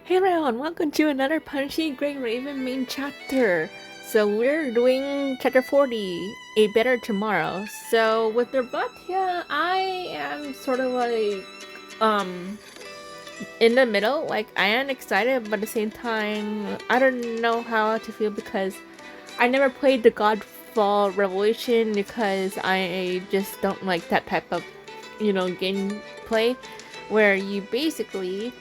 Hey everyone, welcome to another Punchy Grey Raven main chapter. So we're doing chapter 40, A Better Tomorrow. So with Nervatia, I am sort of like, in the middle. Like, I am excited, but at the same time, I don't know how to feel because I never played the Godfall Revelation because I just don't like that type of, gameplay where you basically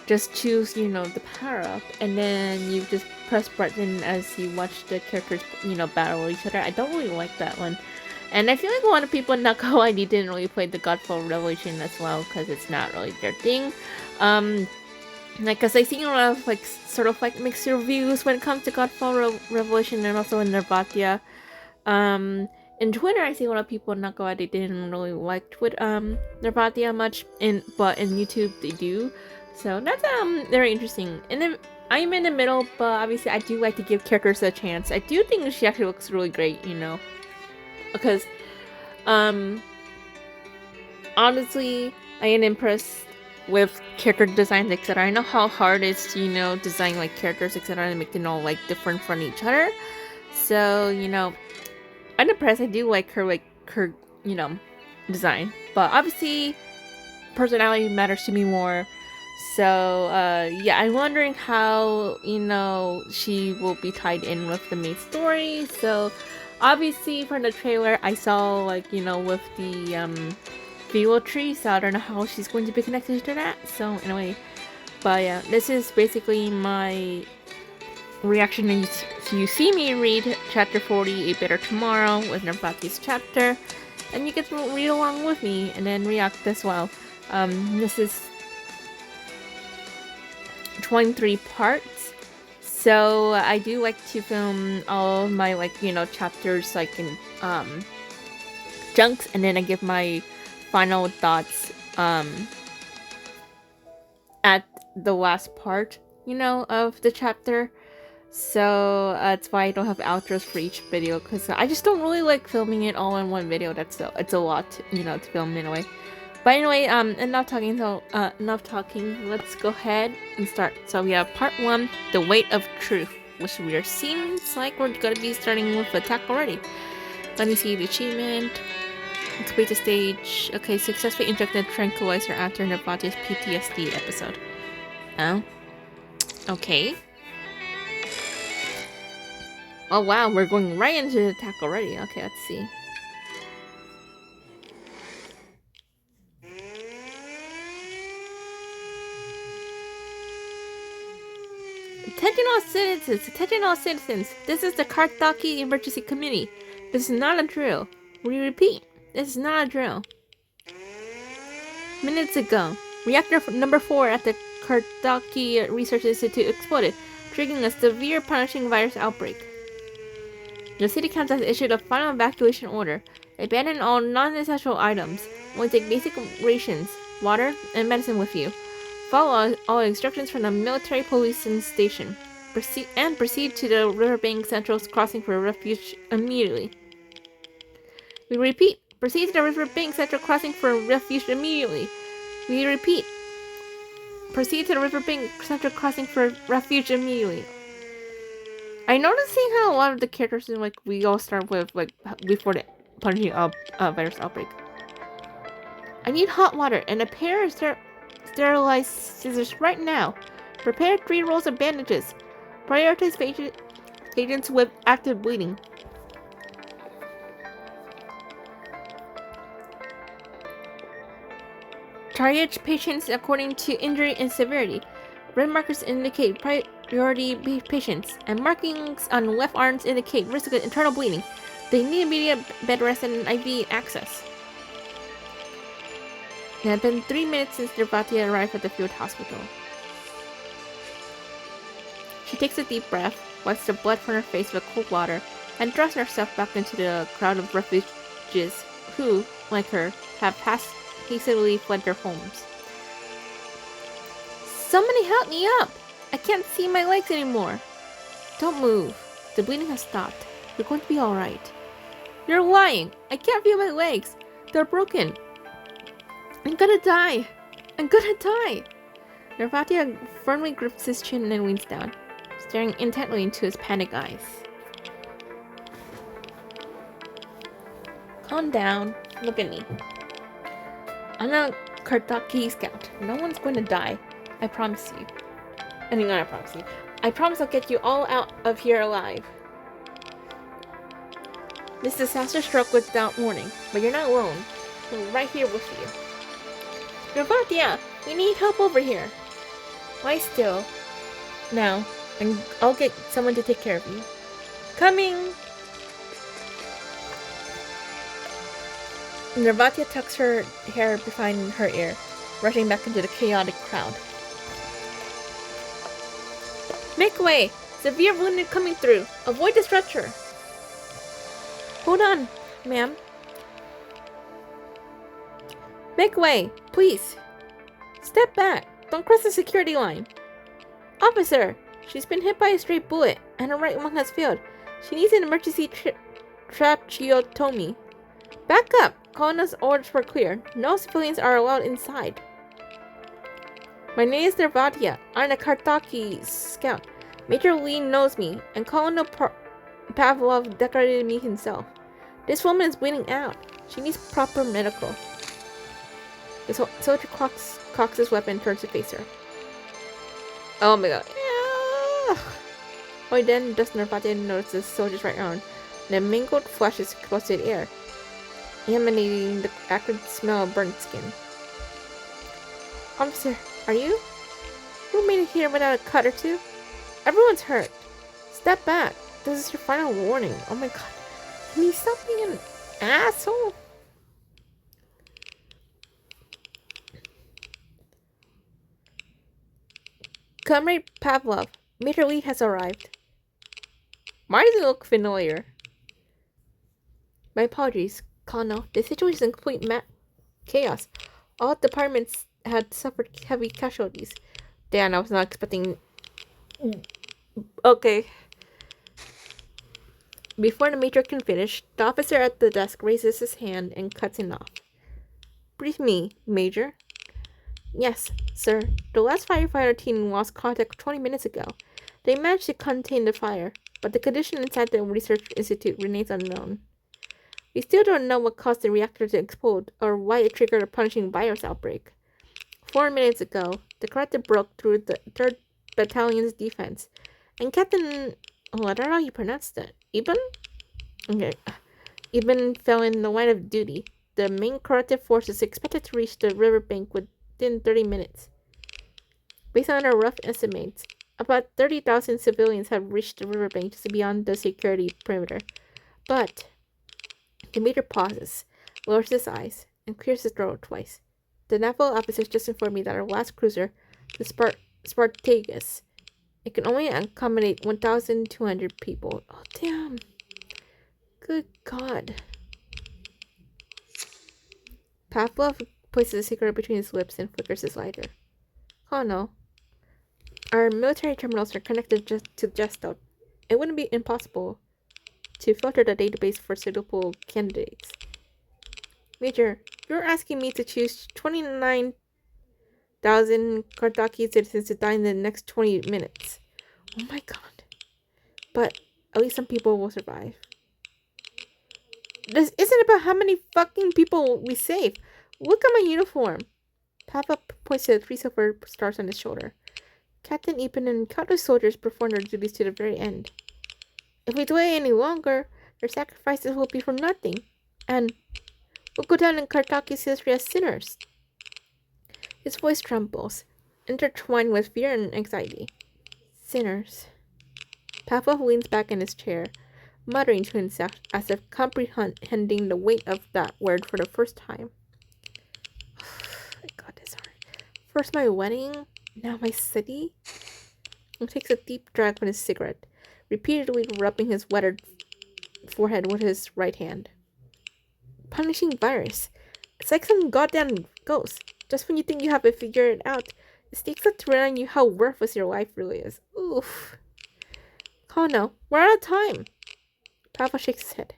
just choose, the power up, and then you just press button as you watch the characters, battle each other. I don't really like that one. And I feel like a lot of people in Nako ID didn't really play the Godfall Revelation as well because it's not really their thing. Um, like, cause I seen a lot of like sort of like mixed reviews when it comes to Godfall Revelation and also in Nervatia. In Twitter, I see a lot of people in Nako ID didn't really like Nervatia much, but in YouTube they do. So that's very interesting. And then I'm in the middle, but obviously I do like to give characters a chance. I do think she actually looks really great, because honestly, I am impressed with character designs, etc. I know how hard it is to, design like characters, etc., and make them all like different from each other. So, I'm impressed. I do like her, design. But obviously personality matters to me more. So yeah, I'm wondering how she will be tied in with the main story. So obviously from the trailer, I saw like with the Vivo tree, so I don't know how she's going to be connected to that. So anyway, but yeah, this is basically my reaction. And you see me read chapter 40, A Better Tomorrow, with Nervati's chapter, and you get to read along with me and then react as well. This is 23 parts. So I do like to film all of my chapters like in chunks, and then I give my final thoughts at the last part, of the chapter. So that's why I don't have outros for each video, because I just don't really like filming it all in one video. It's a lot, to film in a way. But anyway, enough talking. So enough talking. Let's go ahead and start. So we have part 1, the weight of truth, which we are seems like we're gonna be starting with attack already. Let me see the achievement. Let's wait the stage. Okay, successfully injected tranquilizer after Nabatia's PTSD episode. Oh, okay. Oh wow, we're going right into the attack already. Okay, let's see. Attention all citizens. This is the Kartaki Emergency Committee. This is not a drill. We repeat, this is not a drill. Minutes ago, reactor number 4 at the Kartaki Research Institute exploded, triggering a severe punishing virus outbreak. The city council has issued a final evacuation order. Abandon all non-essential items. Only take basic rations, water, and medicine with you. Follow all instructions from the military police station. Proceed to the riverbank central crossing for refuge immediately. We repeat, proceed to the riverbank central crossing for refuge immediately. We repeat, proceed to the riverbank central crossing for refuge immediately. I noticing how a lot of the characters in we all start with before the punching virus outbreak. I need hot water and a pair of sterilized scissors right now. Prepare 3 rolls of bandages. Prioritize patients with active bleeding. Triage patients according to injury and severity. Red markers indicate priority patients, and markings on left arms indicate risk of internal bleeding. They need immediate bed rest and IV access. It had been 3 minutes since Nervatia arrived at the field hospital. She takes a deep breath, wipes the blood from her face with cold water, and thrusts herself back into the crowd of refugees who, like her, have hastily fled their homes. Somebody help me up! I can't see my legs anymore. Don't move. The bleeding has stopped. You're going to be alright. You're lying! I can't feel my legs. They're broken. I'm gonna die. I'm gonna die. Nervatia firmly grips his chin and leans down, staring intently into his panic eyes. Calm down. Look at me. I'm a Kartaki scout. No one's going to die. I promise you. I mean, not I promise you. I promise I'll get you all out of here alive. This disaster struck without warning, but you're not alone. We're right here with you. Nervatia, we need help over here. Lie still. Now, and I'll get someone to take care of you. Coming! Nervatia tucks her hair behind her ear, rushing back into the chaotic crowd. Make way! Severe wounded coming through. Avoid the stretcher. Hold on, ma'am. Make way, please. Step back. Don't cross the security line. Officer, she's been hit by a stray bullet, and her right lung has failed. She needs an emergency tracheotomy. Back up. Colonel's orders were clear. No civilians are allowed inside. My name is Nervatia. I'm a Kartaki scout. Major Lee knows me, and Colonel Pavlov decorated me himself. This woman is bleeding out. She needs proper medical. The soldier cocks his weapon towards to face her. Oh my god. Only then does Nervatia notice the soldier's right arm, and a mangled flesh is exposed to the air, emanating the acrid smell of burnt skin. Officer, are you? Who made it here without a cut or two? Everyone's hurt. Step back. This is your final warning. Oh my god. Can you stop being an asshole? Comrade Pavlov, Major Lee has arrived. Why does it look familiar? My apologies, Colonel. The situation is in complete chaos. All departments had suffered heavy casualties. Damn, I was not expecting... Okay. Before the Major can finish, the officer at the desk raises his hand and cuts him off. Brief me, Major. Yes, sir. The last firefighter team lost contact 20 minutes ago. They managed to contain the fire, but the condition inside the research institute remains unknown. We still don't know what caused the reactor to explode or why it triggered a punishing virus outbreak. 4 minutes ago, the reactor broke through the 3rd Battalion's defense, and Captain... Oh, I don't know how you pronounce that. Eben? Okay. Eben fell in the line of duty. The main corrective force is expected to reach the riverbank within 30 minutes. Based on our rough estimates, about 30,000 civilians have reached the riverbank just beyond the security perimeter. But the Major pauses, lowers his eyes, and clears his throat twice. The naval officers just informed me that our last cruiser, the Spartacus, it can only accommodate 1,200 people. Oh, damn. Good God. Pavlov places a cigarette between his lips and flickers his lighter. Colonel, our military terminals are connected to Gesto. It wouldn't be impossible to filter the database for suitable candidates. Major, you're asking me to choose 29,000 Kartaki citizens to die in the next 20 minutes. Oh my god. But at least some people will survive. This isn't about how many fucking people we save. Look at my uniform. Papa points to the 3 silver stars on his shoulder. Captain Eben and countless soldiers perform their duties to the very end. If we delay any longer, their sacrifices will be for nothing, and we'll go down in Kartaki's history as sinners. His voice trembles, intertwined with fear and anxiety. Sinners. Pavlov leans back in his chair, muttering to himself as if comprehending the weight of that word for the first time. I got this hard. First my wedding, now my city. He takes a deep drag from his cigarette, repeatedly rubbing his weathered forehead with his right hand. Punishing virus. It's like some goddamn ghost. Just when you think you have it figured out, it sneaks up to remind you how worthless your life really is. Oof. Colonel, we're out of time. Papa shakes his head.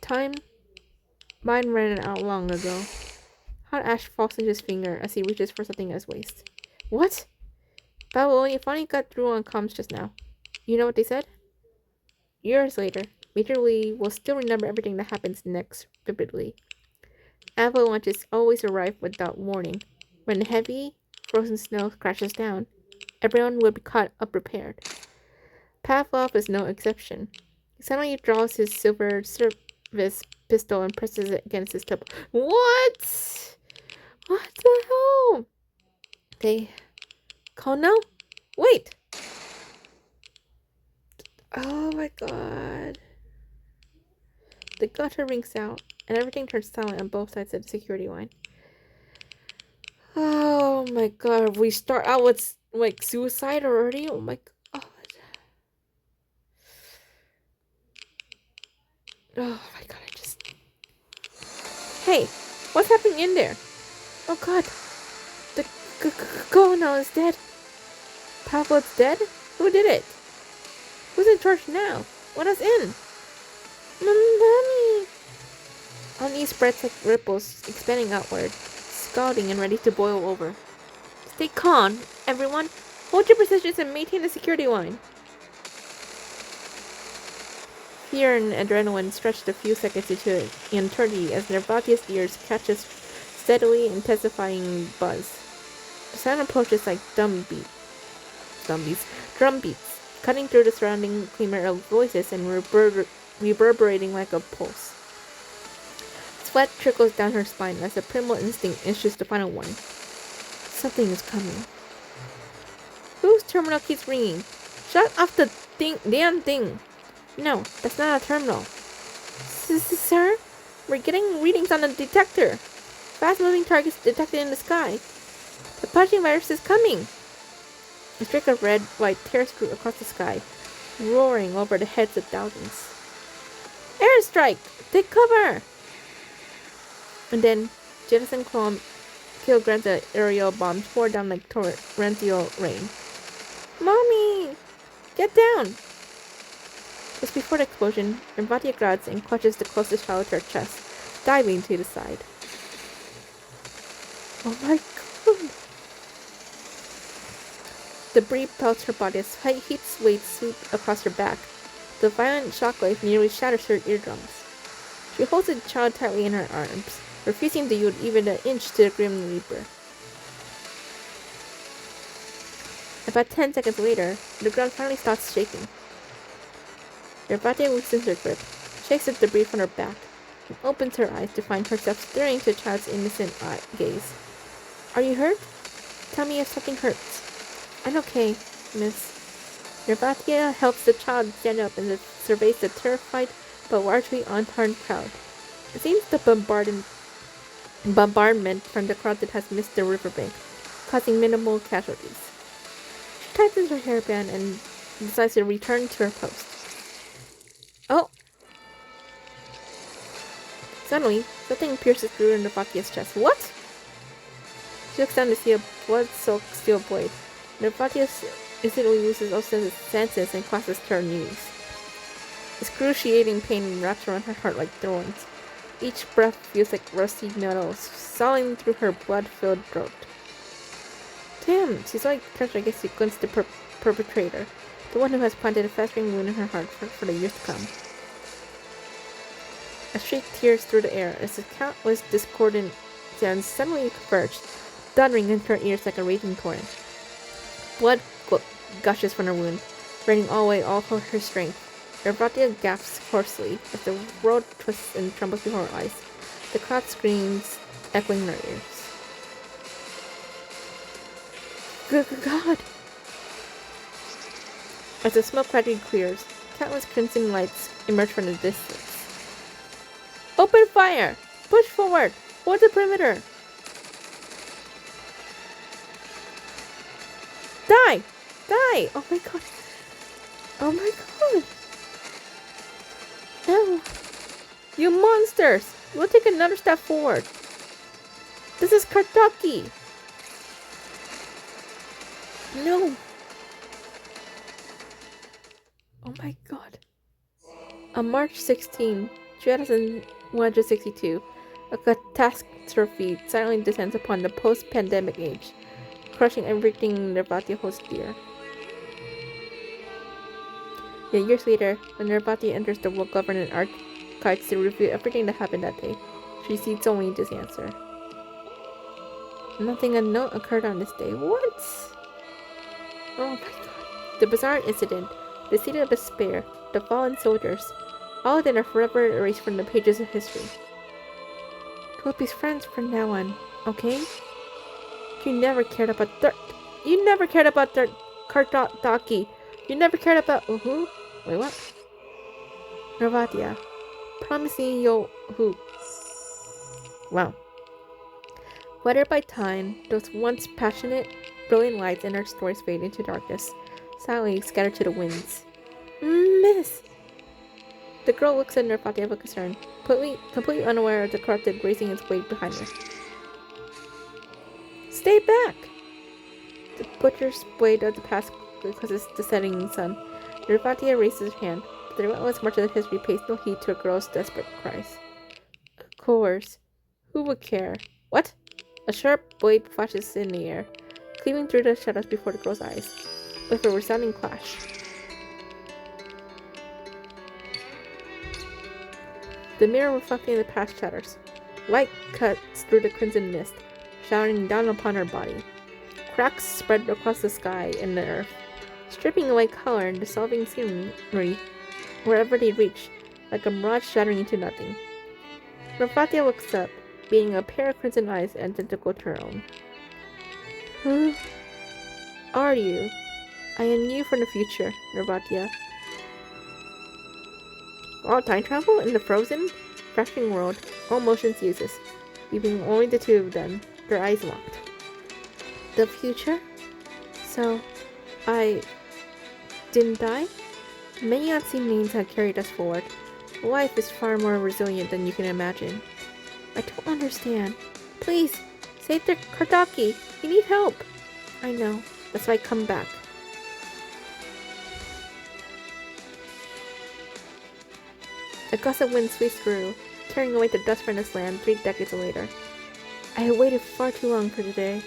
Time? Mine ran out long ago. Hot ash falls into his finger as he reaches for something at his waist. What? Babylonia finally got through on comms just now. You know what they said? Years later, Major Lee will still remember everything that happens next vividly. Avalanches always arrive without warning. When heavy, frozen snow crashes down, everyone will be caught unprepared. Pavlov is no exception. He suddenly draws his silver service pistol and presses it against his temple. What? What the hell? They call now? Wait! Oh my god. The gutter rings out, and everything turns silent on both sides of the security line. Oh my god, we start out with like suicide already? Oh my god. Oh my god, I just. Hey, what's happening in there? Oh god, the colonel is dead. Pavlov's dead? Who did it? Who's in charge now? Let us in. Mommy. Unease spreads like ripples, expanding outward, scalding and ready to boil over. Stay calm, everyone. Hold your positions and maintain the security line. Fear and adrenaline stretched a few seconds into an eternity as Nervatia's ears catch a steadily intensifying buzz. The sound approaches like drum beats, cutting through the surrounding clamor of voices and reverberating like a pulse. Sweat trickles down her spine as a primal instinct issues the final warning. Something is coming. Whose terminal keeps ringing? Shut off the damn thing! No, that's not a terminal. Sir? We're getting readings on the detector. Fast-moving targets detected in the sky. The purging virus is coming. A streak of red-white tears through across the sky, roaring over the heads of thousands. Airstrike! Take cover! And then, jettison kilograms of aerial bombs pour down like torrential rain. Mommy! Get down! Just before the explosion, Nervatia grabs and clutches the closest child to her chest, diving to the side. Oh my god! Debris pelts her body as heat waves sweep across her back. The violent shockwave nearly shatters her eardrums. She holds the child tightly in her arms, refusing to yield even an inch to the Grim Reaper. About 10 seconds later, the ground finally stops shaking. Nervatia loosens her grip, shakes the debris from her back, and opens her eyes to find herself staring into the child's innocent gaze. Are you hurt? Tell me if something hurts. I'm okay, miss. Nervatia helps the child stand up and surveys the terrified but largely unharmed crowd. It seems the bombardment from the crowd that has missed the riverbank, causing minimal casualties. She tightens her hairband and decides to return to her post. Oh! Suddenly, something pierces through Nervatia's chest. What? She looks down to see a blood-soaked steel blade. Nervatia instantly loses all senses and collapses to her knees. Excruciating pain wraps around her heart like thorns. Each breath feels like rusty metal sawing through her blood-filled throat. Damn, she's like turned to against the perpetrator, the one who has planted a festering wound in her heart for the years to come. A shriek tears through the air as the countless discordant sounds suddenly converged, thundering into her ears like a raging torrent. Blood gushes from her wound, draining away all her strength. Nervatia gasps hoarsely as the world twists and trembles before her eyes. The crowd screams, echoing in her ears. God! As the smoke gradually clears, countless crimson lights emerge from the distance. Open fire! Push forward! Hold the perimeter! Die! Die! Oh my god! Oh my god! No! You monsters! We'll take another step forward! This is Kartaki! No! Oh my god. On March 16, 2162, a catastrophe silently descends upon the post-pandemic age. crushing everything Nervatia holds dear. Yet years later, when Nervatia enters the well-governed archives to review everything that happened that day, she receives only this answer. Nothing of note occurred on this day. What? Oh my god. The bizarre incident, the state of despair, the fallen soldiers, all of them are forever erased from the pages of history. We'll be friends from now on, okay? You never cared about Kartaki. You never cared about who? Wait, what? Nervatia. Promise me you'll who? Wow. Weathered by time, those once passionate, brilliant lights in her stories fade into darkness, sadly scattered to the winds. Miss! The girl looks at Nervatia with concern, completely unaware of the corrupted raising its blade behind her. Stay back! The butcher's blade of the past causes the setting sun. Nervatia raises her hand, but the relentless march of history pays no heed to a girl's desperate cries. Of course. Who would care? What? A sharp blade flashes in the air, cleaving through the shadows before the girl's eyes, with a resounding clash. The mirror reflecting the past shatters. Light cuts through the crimson mist, showering down upon her body. Cracks spread across the sky and the earth, stripping away color and dissolving scenery wherever they reach, like a mirage shattering into nothing. Nervatia looks up, being a pair of crimson eyes identical to her own. Who are you? I am you from the future, Nervatia. All time travel in the frozen, crashing world, all motions useless, leaving only the two of them, their eyes locked. The future? So, I didn't die? Many unseen means have carried us forward. Life is far more resilient than you can imagine. I don't understand. Please, save the Kartaki. We need help. I know. That's why I come back. A gust of wind sweeps through, carrying away the dust from this land 3 decades later. I have waited far too long for today.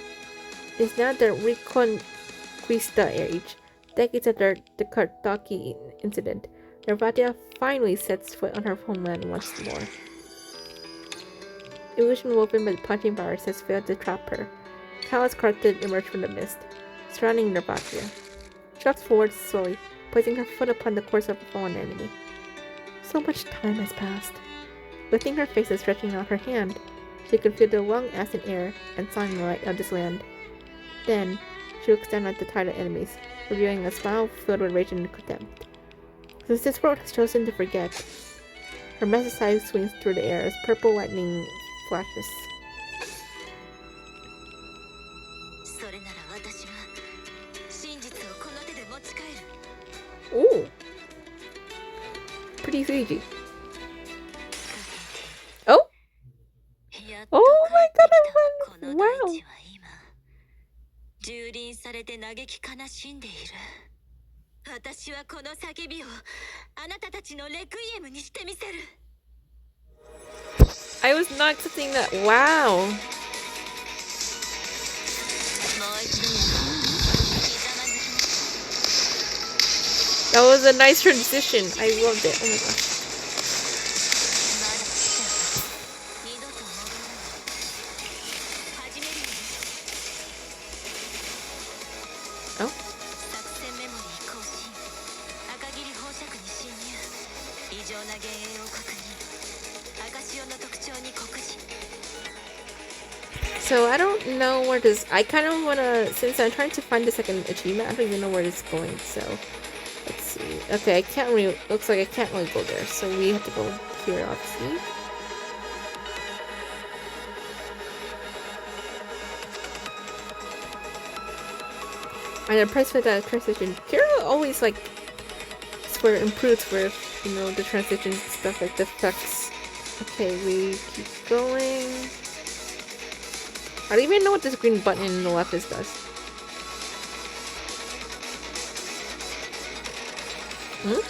It is now the Reconquista age, decades after the Kartaki incident. Nervatia finally sets foot on her homeland once more. Illusion woven by the punching virus has failed to trap her. Countless corrupted emerge from the mist, surrounding Nervatia. She walks forward slowly, placing her foot upon the course of a fallen enemy. So much time has passed. Lifting her face and stretching out her hand, she could feel the long-acid air and sunlight of this land. Then, she looks down at the tide of enemies, revealing a smile filled with rage and contempt. Since this world has chosen to forget, her massive size swings through the air as purple lightning flashes. Ooh! Pretty Fiji. Oh? Oh my god, I won! Wow! 蹂躙されて嘆き悲しんでいる。私はこの叫びをあなたたちのレクイエムにしてみせる。I was not expecting that. Wow. That was a nice transition. I loved it. Oh my gosh. Oh. So I don't know where this. I kind of wanna, since I'm trying to find the second achievement, I don't even know where it's going. So let's see. Okay, I can't really. Looks like I can't really go there. So we have to go here, obviously. And the price for that transition. Kira always like sort of improves with, you know, the transitions and stuff like the effects. Okay, we keep going. I don't even know what this green button in the left is does. Hmm?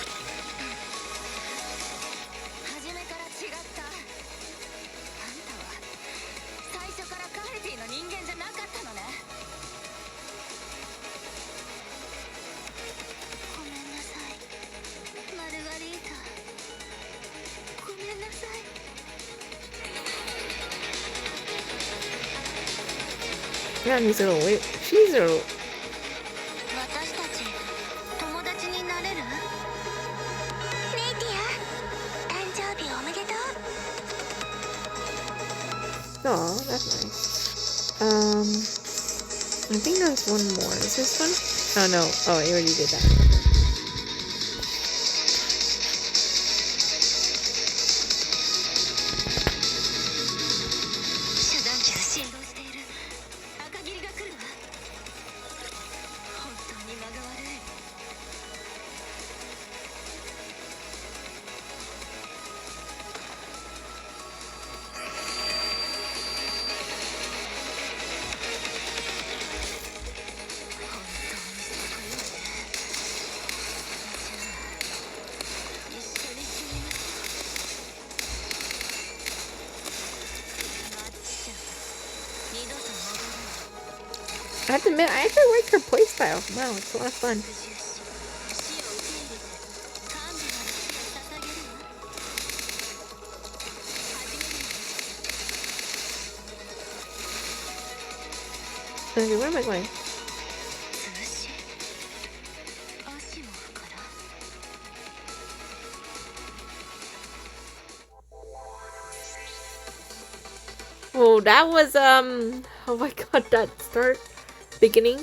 Yeah, he's a little weird. She's a little. 私たち友達になれる？ねえティア、誕生日おめでとう。 Oh, that's nice. I think there's one more. Is this one? Oh no. Oh, I already did that. 遮断機が振動している。赤霧が来るわ。本当に間が悪い。 I have to admit, I actually like her playstyle. Wow, it's a lot of fun. Okay, where am I going? Oh, that was oh my god, that beginning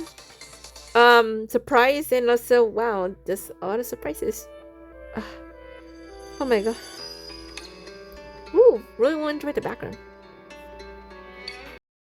surprise, and also wow, just a lot of surprises. Oh my god. Ooh, really enjoyed the background.